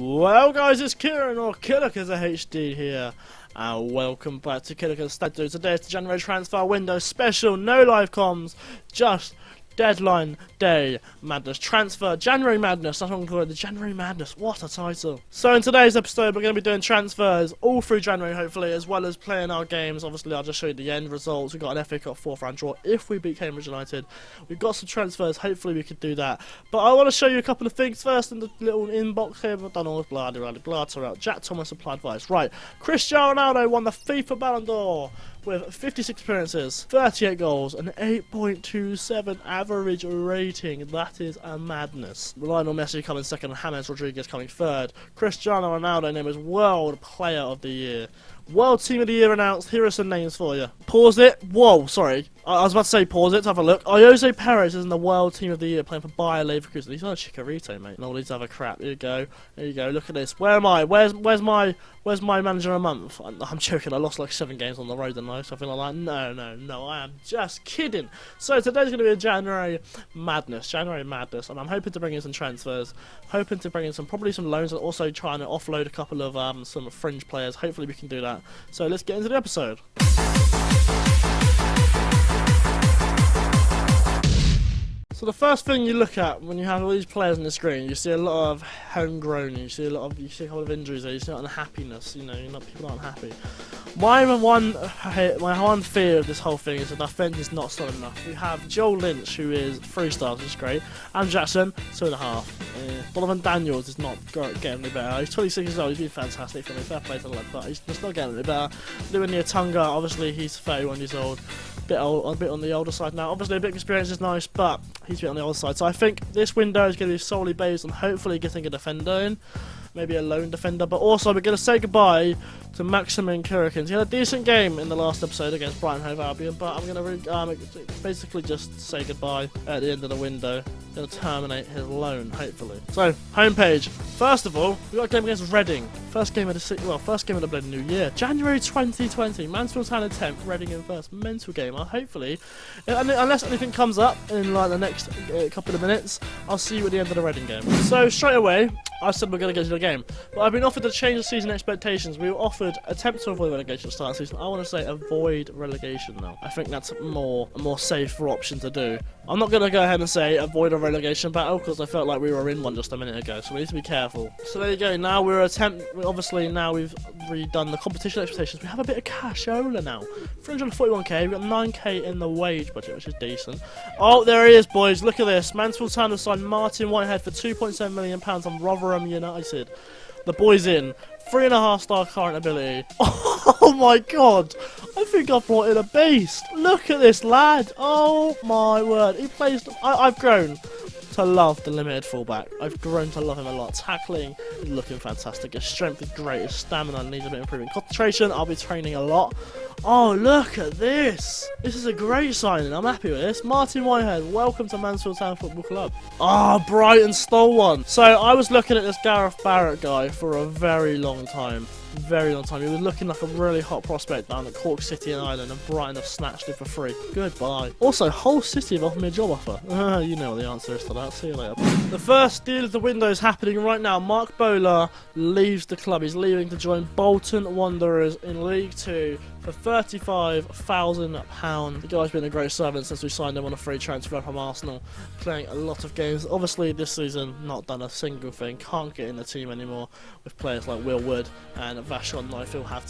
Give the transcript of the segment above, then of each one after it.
Well guys, it's Kieran or Killerkizza HD here, and welcome back to Killerkizza Stag. Today is the January transfer window special, no live comms, just deadline day madness. Transfer January madness, that's what I'm calling it, the January madness. What a title. So in today's episode we're going to be doing transfers all through January hopefully, as well as playing our games. Obviously I'll just show you the end results. We've got an FA Cup 4th round draw if we beat Cambridge United. We've got some transfers, hopefully we could do that. But I want to show you a couple of things first in the little inbox here. I've done all this blah blah. Jack Thomas applied advice. Right, Cristiano Ronaldo won the FIFA Ballon d'Or with 56 appearances, 38 goals, and 8.27 average rating. That is a madness. Lionel Messi coming second, and James Rodriguez coming third. Cristiano Ronaldo named as World Player of the Year. World Team of the Year announced. Here are some names for you. Pause it. Whoa, sorry. I was about to say pause it to have a look. Jose Perez is in the World Team of the Year playing for Bayer Leverkusen. He's not a Chikorito, mate. No, these other crap. Here you go. There you go. Look at this. Where am I? Where's my manager a month? I'm joking. I lost like 7 games on the road and something like that. No. I am just kidding. So today's going to be a January madness, and I'm hoping to bring in some transfers, hoping to bring in probably some loans, and also trying to offload a couple of some fringe players. Hopefully we can do that. So let's get into the episode. So the first thing you look at when you have all these players on the screen, you see a lot of homegrown, you see a couple of injuries, you see unhappiness. People aren't happy. My one fear of this whole thing is that the defence is not solid enough. We have Joel Lynch, who is 3 stars, which is great. Adam Jackson, 2.5. Donovan Daniels is not getting any better. He's 26 years old. He's been fantastic for me. Fair play to the lad, but he's just not getting any better. Luania Tunga, obviously he's 31 years old. A bit on the older side now. Obviously a bit of experience is nice, but he's a bit on the older side. So I think this window is going to be solely based on hopefully getting a defender in. Maybe a lone defender, but also we're going to say goodbye to Maximin Killerkizza. He had a decent game in the last episode against Brighton Hove Albion, but I'm going to basically just say goodbye at the end of the window. Going to terminate his loan, hopefully. So, homepage. First of all, we got a game against Reading. First game of the bloody new year. January 2020. Mansfield Town in 10th, Reading in first. Mental game. Hopefully, unless anything comes up in like the next couple of minutes, I'll see you at the end of the Reading game. So straight away, I said we're going to get to the game, but I've been offered to change the season expectations. We were offered attempt to avoid relegation at the start of the season. I want to say avoid relegation now. I think that's a more safer option to do. I'm not going to go ahead and say avoid a relegation battle because I felt like we were in one just a minute ago, so we need to be careful. So there you go. Now obviously now we've redone the competition expectations. We have a bit of cashola now. 341k. We've got 9k in the wage budget, which is decent. Oh, there he is, boys. Look at this. Mansfield Town have signed Martin Whitehead for £2.7 million on Rotherham United. The boy's in. 3.5-star current ability. Oh my god! I think I brought in a beast. Look at this lad. Oh my word. He plays. I've grown to love the limited fullback. I've grown to love him a lot. Tackling is looking fantastic. His strength is great. His stamina needs a bit of improvement. Concentration, I'll be training a lot. Oh, look at this. This is a great signing. I'm happy with this. Martin Whitehead, welcome to Mansfield Town Football Club. Oh, Brighton stole one. So I was looking at this Gareth Barrett guy for a very long time. He was looking like a really hot prospect down at Cork City in Ireland, and Brighton have snatched it for free. Goodbye. Also, Hull City have offered me a job offer. You know what the answer is to that. See you later. The first deal of the window is happening right now. Mark Bowler leaves the club. He's leaving to join Bolton Wanderers in League 2 for £35,000. The guy's been a great servant since we signed him on a free transfer from Arsenal, playing a lot of games. Obviously this season not done a single thing, can't get in the team anymore with players like Will Wood and Vashon Neufeld have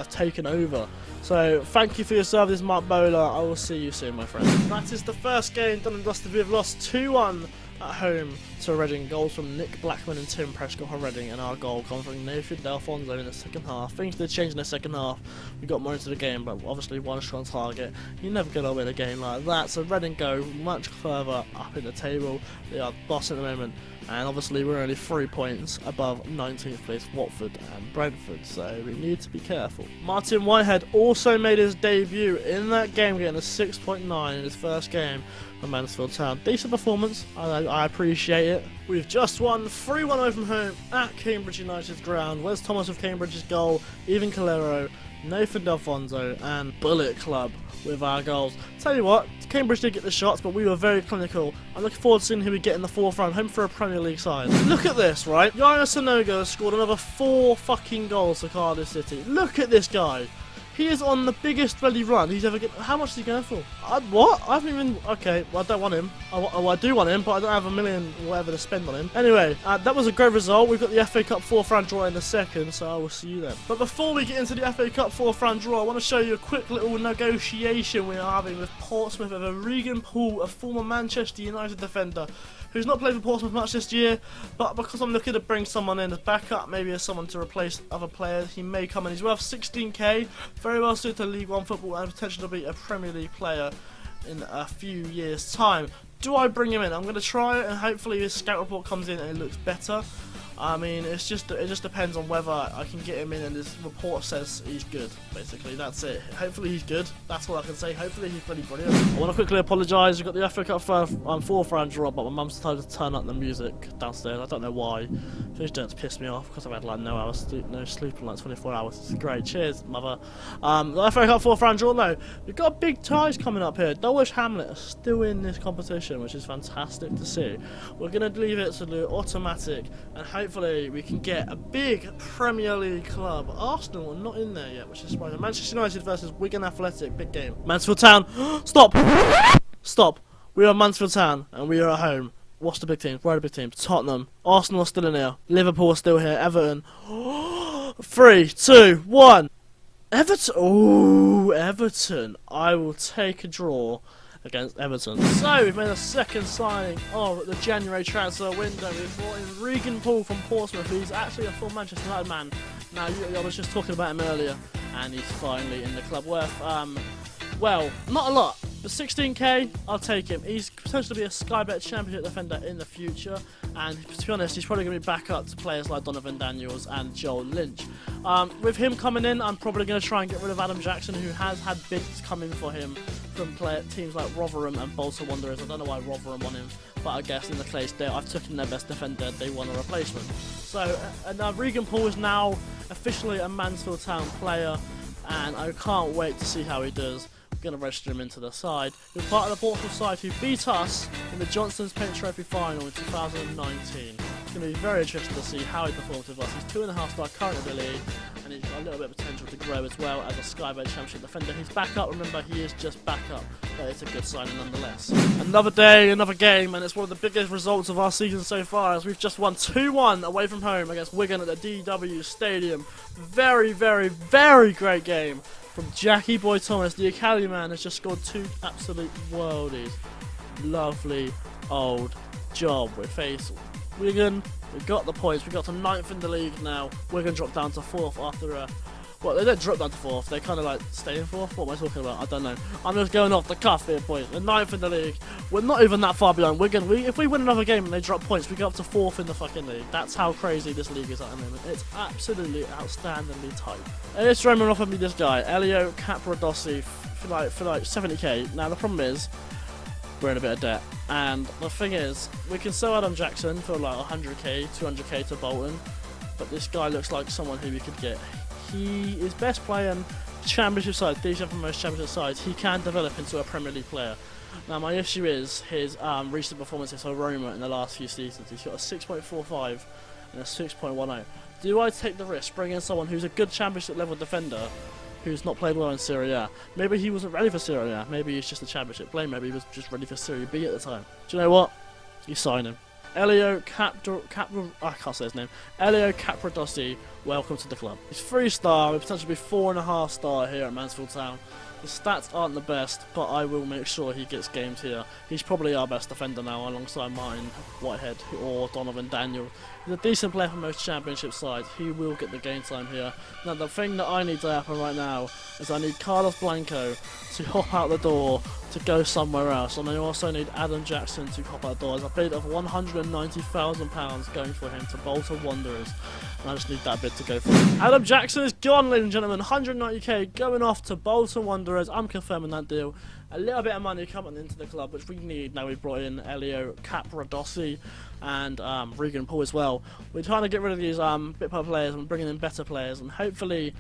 taken over. So thank you for your service, Mark Bowler. I will see you soon, my friend. That is the first game done and dusted. We have lost 2-1 at home to Reading. Goals from Nick Blackman and Tim Prescott for Reading, and our goal comes from Nathan Delfonso in the second half. Things did change in the second half. We got more into the game, but obviously one shot on target. You're never going to win a game like that. So Reading go much further up in the table. They are boss at the moment, and obviously we're only 3 points above 19th place Watford and Brentford, so we need to be careful. Martin Whitehead also made his debut in that game, getting a 6.9 in his first game for Mansfield Town. Decent performance, I appreciate it. We've just won 3-1 away from home at Cambridge United's ground. Wes Thomas of Cambridge's goal, Ivan Calero Nathan Delfonso and Bullet Club with our goals. Tell you what, Cambridge did get the shots, but we were very clinical. I'm looking forward to seeing who we get in the forefront, home for a Premier League side. Look at this, right? Yaya Sanogo has scored another 4 fucking goals for Cardiff City. Look at this guy. He is on the biggest bloody run he's ever get. How much is he going for? What? I haven't even. Okay, well, I don't want him. I do want him, but I don't have a million whatever to spend on him. Anyway, that was a great result. We've got the FA Cup 4th round draw in a second, so I will see you then. But before we get into the FA Cup 4th round draw, I want to show you a quick little negotiation we are having with Portsmouth over Regan Poole, a former Manchester United defender who's not played for Portsmouth much this year, but because I'm looking to bring someone in as backup, maybe as someone to replace other players, he may come in. He's worth 16k, very well suited to League One football and potential to be a Premier League player in a few years' time. Do I bring him in? I'm going to try it, and hopefully his scout report comes in and it looks better. I mean, it just depends on whether I can get him in and his report says he's good, basically. That's it. Hopefully he's good. That's all I can say. Hopefully he's pretty brilliant. I want to quickly apologise. We've got the FA Cup 4th round draw, but my mum's decided to turn up the music downstairs. I don't know why. She's just pissed me off because I've had like no sleep in like 24 hours. It's great. Cheers, mother. The FA Cup 4th round draw, no. We've got big ties coming up here. Dulwich Hamlet are still in this competition, which is fantastic to see. We're going to leave it to the automatic and hopefully we can get a big Premier League club. Arsenal are not in there yet, which is surprising. Manchester United versus Wigan Athletic, big game. Mansfield Town, stop! Stop! We are Mansfield Town and we are at home. What's the big team? Where are the big teams? Tottenham. Arsenal are still in here. Liverpool are still here. Everton. 3, 2, 1. Everton. Ooh, Everton. I will take a draw against Everton. So we've made a second signing of the January transfer window. We've brought in Regan Poole from Portsmouth. He's actually a full Manchester United man. Now I was just talking about him earlier, and he's finally in the club. Worth well, not a lot, but 16k, I'll take him. He's potentially to be a Sky Bet Championship defender in the future, and to be honest, he's probably going to be back up to players like Donovan Daniels and Joel Lynch. With him coming in, I'm probably going to try and get rid of Adam Jackson, who has had bids come in for him from teams like Rotherham and Bolton Wanderers. I don't know why Rotherham want him, but I guess in the case there, I've taken their best defender, they want a replacement. So, Regan Poole is now officially a Mansfield Town player, and I can't wait to see how he does. Going to register him into the side. He's part of the Portsmouth side who beat us in the Johnson's Paint Trophy final in 2019. It's going to be very interesting to see how he performs with us. He's 2.5 star currently in the league, and he's got a little bit of potential to grow as well as a Sky Bet Championship defender. He's back up, remember he is just back up, but it's a good signing nonetheless. Another day, another game, and it's one of the biggest results of our season so far as we've just won 2-1 away from home against Wigan at the DW Stadium. Very, very, very great game from Jackie Boy Thomas. The Academy man has just scored 2 absolute worldies. Lovely old job. We face Wigan. We got the points. We got to 9th in the league now. Wigan dropped down to 4th after a... Well, they don't drop down to 4th. They kind of like stay in 4th. What am I talking about? I don't know. I'm just going off the cuff here, boys. We're 9th in the league. We're not even that far behind Wigan. If we win another game and they drop points, we go up to 4th in the fucking league. That's how crazy this league is at the moment. It's absolutely outstandingly tight. Elliot Roman offered me this guy, Elio Capradossi, for like 70k. Now the problem is, we're in a bit of debt. And the thing is, we can sell Adam Jackson for like 100k, 200k to Bolton. But this guy looks like someone who we could get. He is best playing championship sides, these are the most championship sides. He can develop into a Premier League player. Now my issue is his recent performances for Roma in the last few seasons. He's got a 6.45 and a 6.10. Do I take the risk, bring in someone who's a good championship level defender, who's not played well in Serie A? Maybe he wasn't ready for Serie A. Maybe he's just a championship player. Maybe he was just ready for Serie B at the time. Do you know what? You sign him. Elio I can't say his name. Elio Capradossi, welcome to the club. He's 3-star, with potentially be 4.5 star here at Mansfield Town. His stats aren't the best, but I will make sure he gets games here. He's probably our best defender now, alongside Martin Whitehead or Donovan Daniel. He's a decent player for most championship sides. He will get the game time here. Now the thing that I need to happen right now is I need Carlos Blanco to hop out the door to go somewhere else, and I also need Adam Jackson to hop out the door. There's a bid of £190,000 going for him to Bolton Wanderers, and I just need that bid to go for him. Adam Jackson is gone, ladies and gentlemen. 190k going off to Bolton Wanderers. I'm confirming that deal. A little bit of money coming into the club, which we need now. We've brought in Elio Capradossi and Regan Poole as well. We're trying to get rid of these bit part players and bringing in better players, and hopefully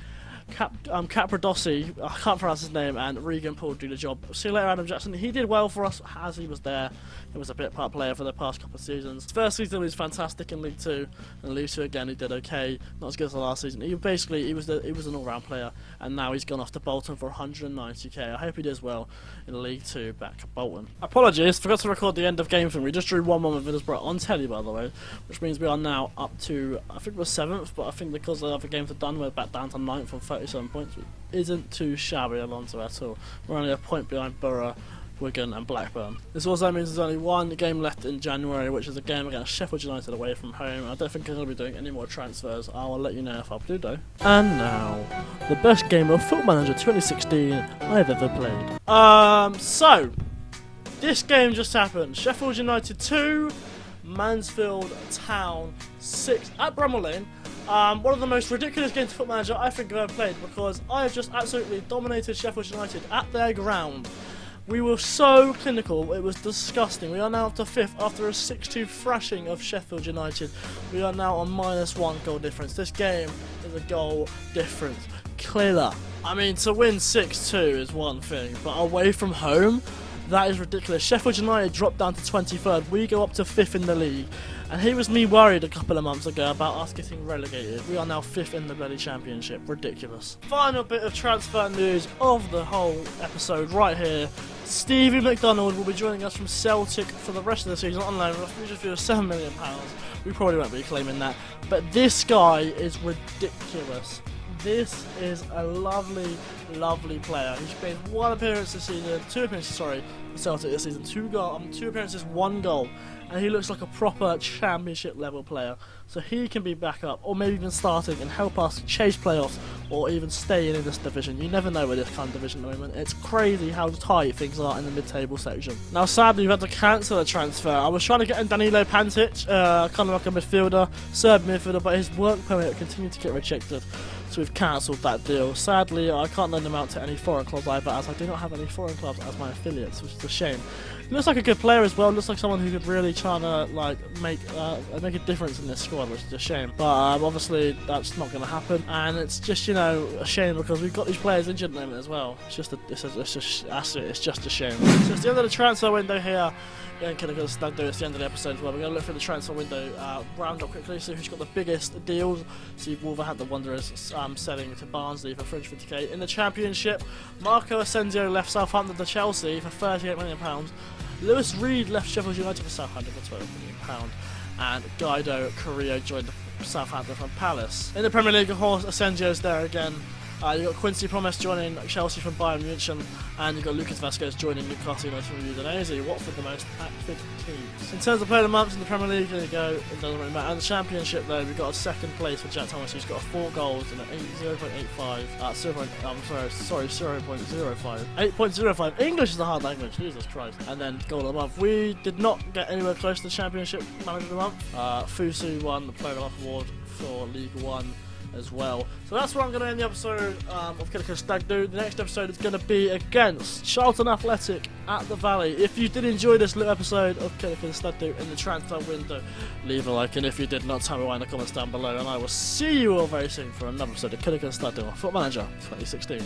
Capradossi, I can't pronounce his name, and Regan Paul do the job. See you later, Adam Jackson. He did well for us as he was there. He was a bit part player for the past couple of seasons. His first season he was fantastic in League 2, and League 2 again he did okay, not as good as the last season. He was an all-round player, and now he's gone off to Bolton for 190k. I hope he does well in League 2 back at Bolton. Apologies, forgot to record the end of game thing. We just drew 1-1 with Middlesbrough on telly, by the way, which means we are now up to, I think we're 7th, but I think because the other games are done, we're back down to 9th on 37 points, which isn't too shabby, Alonso, at all. We're only a point behind Borough, Wigan and Blackburn. This also means there's only one game left in January, which is a game against Sheffield United away from home. I don't think I'm going to be doing any more transfers. I will let you know if I do though. And now, the best game of Football Manager 2016 I've ever played. So, this game just happened. Sheffield United 2, Mansfield Town 6 at Bramall Lane. One of the most ridiculous games of Football Manager I think I've ever played, because I have just absolutely dominated Sheffield United at their ground. We were so clinical, it was disgusting. We are now up to 5th after a 6-2 thrashing of Sheffield United. We are now on -1 goal difference. This game is a goal difference killer. I mean, to win 6-2 is one thing, but away from home, that is ridiculous. Sheffield United dropped down to 23rd. We go up to 5th in the league. And here was me worried a couple of months ago about us getting relegated. We are now 5th in the bloody championship. Ridiculous. Final bit of transfer news of the whole episode right here. Stevie McDonald will be joining us from Celtic for the rest of the season on loan with a future fee of £7 million. We probably won't be claiming that. But this guy is ridiculous. This is a lovely, lovely player. He's made 1 appearance this season, 2 appearances, sorry, for Celtic this season. 2 appearances, 1 goal. And he looks like a proper championship level player. So he can be back up, or maybe even starting, and help us chase playoffs, or even stay in this division. You never know with this kind of division at the moment. It's crazy how tight things are in the mid-table section. Now sadly we've had to cancel the transfer. I was trying to get in Danilo Pantic, kind of like a midfielder, Serb midfielder, but his work permit continued to get rejected. So we've cancelled that deal. Sadly, I can't lend him out to any foreign clubs either, as I do not have any foreign clubs as my affiliates, which is a shame. He looks like a good player as well. Looks like someone who could really try to like make a difference in this squad, which is a shame. But obviously that's not going to happen, and it's just, you know, a shame because we've got these players injured at the moment as well. It's just a shame. So it's the end of the transfer window here. Yeah, Killerkizza Stag do. It's the end of the episode as well. We're going to look through the transfer window, round up quickly, see who's got the biggest deals. See Wolverhampton Wanderers selling to Barnsley for 350k. In the Championship, Marco Asensio left Southampton to Chelsea for £38 million. Lewis Reed left Sheffield United for Southampton for £12 million. And Guido Carrillo joined Southampton from Palace. In the Premier League, of course, Asensio's there again. You've got Quincy Promes joining Chelsea from Bayern Munich, and you've got Lucas Vazquez joining Newcastle United from Udinese. Watford the most active teams. In terms of player of the month in the Premier League, there you go, it doesn't really matter. And the Championship though, we've got a 2nd place for Jack Thomas, who's got 4 goals and an 0.85, 0.05. 8.05. English is a hard language, Jesus Christ. And then goal of the month. We did not get anywhere close to the Championship manager of the month. Fusu won the player of the month award for League 1. As well. So that's where I'm going to end the episode of Killerkizza Stag Do. The next episode is going to be against Charlton Athletic at the Valley. If you did enjoy this little episode of Killerkizza Stag Do in the transfer window, leave a like, and if you did not, tell me why in the comments down below, and I will see you all very soon for another episode of Killerkizza Stag Do on Football Manager 2016.